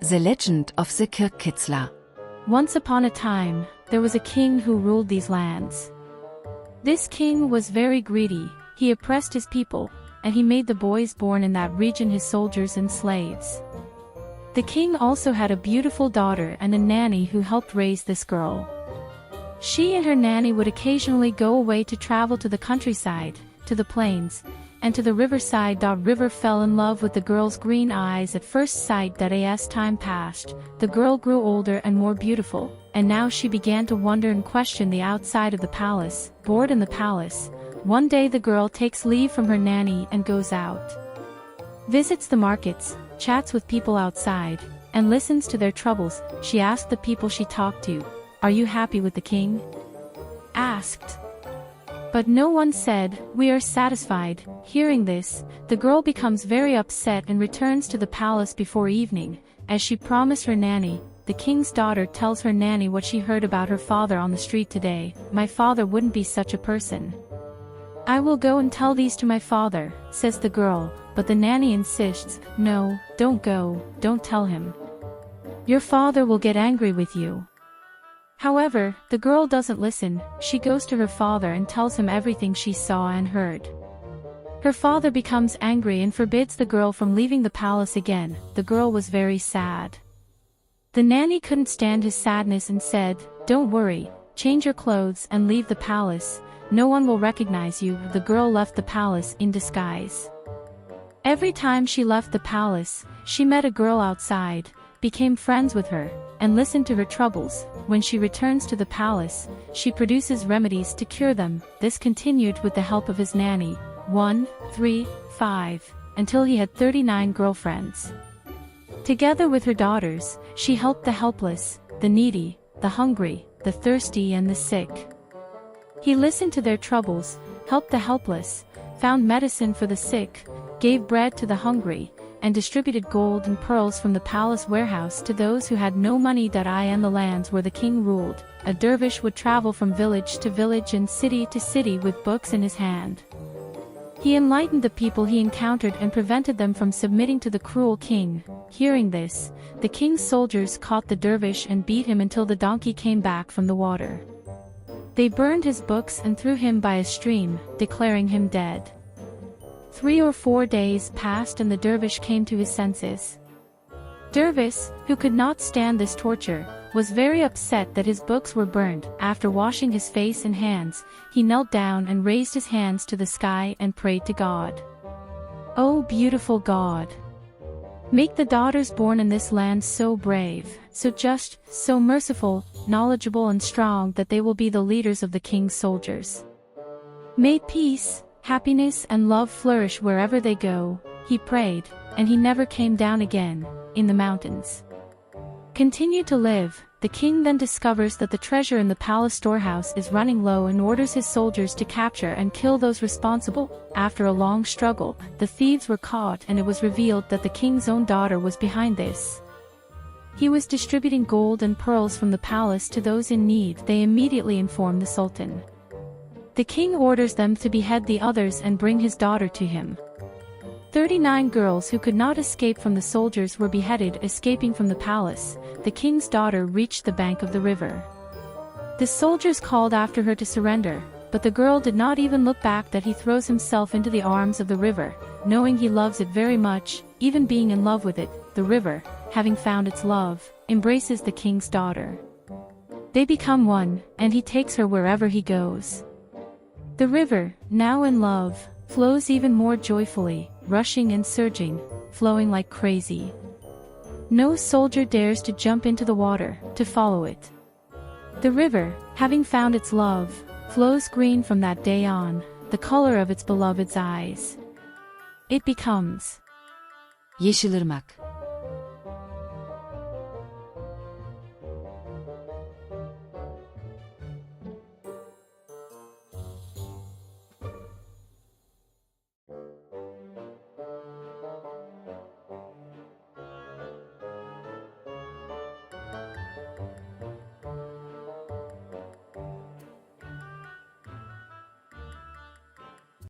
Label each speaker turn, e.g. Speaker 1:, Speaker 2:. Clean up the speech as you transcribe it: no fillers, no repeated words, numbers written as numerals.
Speaker 1: The Legend of the Kırkkızlar.
Speaker 2: Once upon a time, there was a king who ruled these lands. This king was very greedy, he oppressed his people, and he made the boys born in that region his soldiers and slaves. The king also had a beautiful daughter and a nanny who helped raise this girl. She and her nanny would occasionally go away to travel to the countryside, to the plains, and to the riverside. The river fell in love with the girl's green eyes at first sight. That as time passed, the girl grew older and more beautiful, and now she began to wonder and question the outside of the palace. Bored in the palace, one day the girl takes leave from her nanny and goes out. Visits the markets, chats with people outside, and listens to their troubles. She asked the people she talked to, "Are you happy with the king?" asked. But no one said, "We are satisfied." Hearing this, the girl becomes very upset and returns to the palace before evening. As she promised her nanny, the king's daughter tells her nanny what she heard about her father on the street today. "My father wouldn't be such a person. I will go and tell these to my father," says the girl, but the nanny insists, "No, don't go, don't tell him. Your father will get angry with you." However, the girl doesn't listen. She goes to her father and tells him everything she saw and heard. Her father becomes angry and forbids the girl from leaving the palace again. The girl was very sad. The nanny couldn't stand his sadness and said, "Don't worry, change your clothes and leave the palace. No one will recognize you." The girl left the palace in disguise. Every time she left the palace, she met a girl outside, became friends with her, and listened to her troubles. When she returns to the palace, she produces remedies to cure them. This continued with the help of his nanny, 1, 3, 5, until he had 39 girlfriends. Together with her daughters, she helped the helpless, the needy, the hungry, the thirsty and the sick. He listened to their troubles, helped the helpless, found medicine for the sick, gave bread to the hungry, and distributed gold and pearls from the palace warehouse to those who had no money. In the lands where the king ruled, a dervish would travel from village to village and city to city with books in his hand. He enlightened the people he encountered and prevented them from submitting to the cruel king. Hearing this, the king's soldiers caught the dervish and beat him until the donkey came back from the water. They burned his books and threw him by a stream, declaring him dead. 3 or 4 days passed and the dervish came to his senses. Dervish, who could not stand this torture, was very upset that his books were burned. After washing his face and hands, he knelt down and raised his hands to the sky and prayed to God. "Oh beautiful God! Make the daughters born in this land so brave, so just, so merciful, knowledgeable and strong that they will be the leaders of the king's soldiers. May peace, happiness and love flourish wherever they go." He prayed, and he never came down again, in the mountains. Continued to live. The king then discovers that the treasure in the palace storehouse is running low and orders his soldiers to capture and kill those responsible. After a long struggle, the thieves were caught and it was revealed that the king's own daughter was behind this. He was distributing gold and pearls from the palace to those in need. They immediately informed the sultan. The king orders them to behead the others and bring his daughter to him. 39 girls who could not escape from the soldiers were beheaded. Escaping from the palace, the king's daughter reached the bank of the river. The soldiers called after her to surrender, but the girl did not even look back. That he throws himself into the arms of the river, knowing he loves it very much, even being in love with it. The river, having found its love, embraces the king's daughter. They become one, and he takes her wherever he goes. The river, now in love, flows even more joyfully, rushing and surging, flowing like crazy. No soldier dares to jump into the water, to follow it. The river, having found its love, flows green from that day on, the color of its beloved's eyes. It becomes
Speaker 1: Yeşilırmak.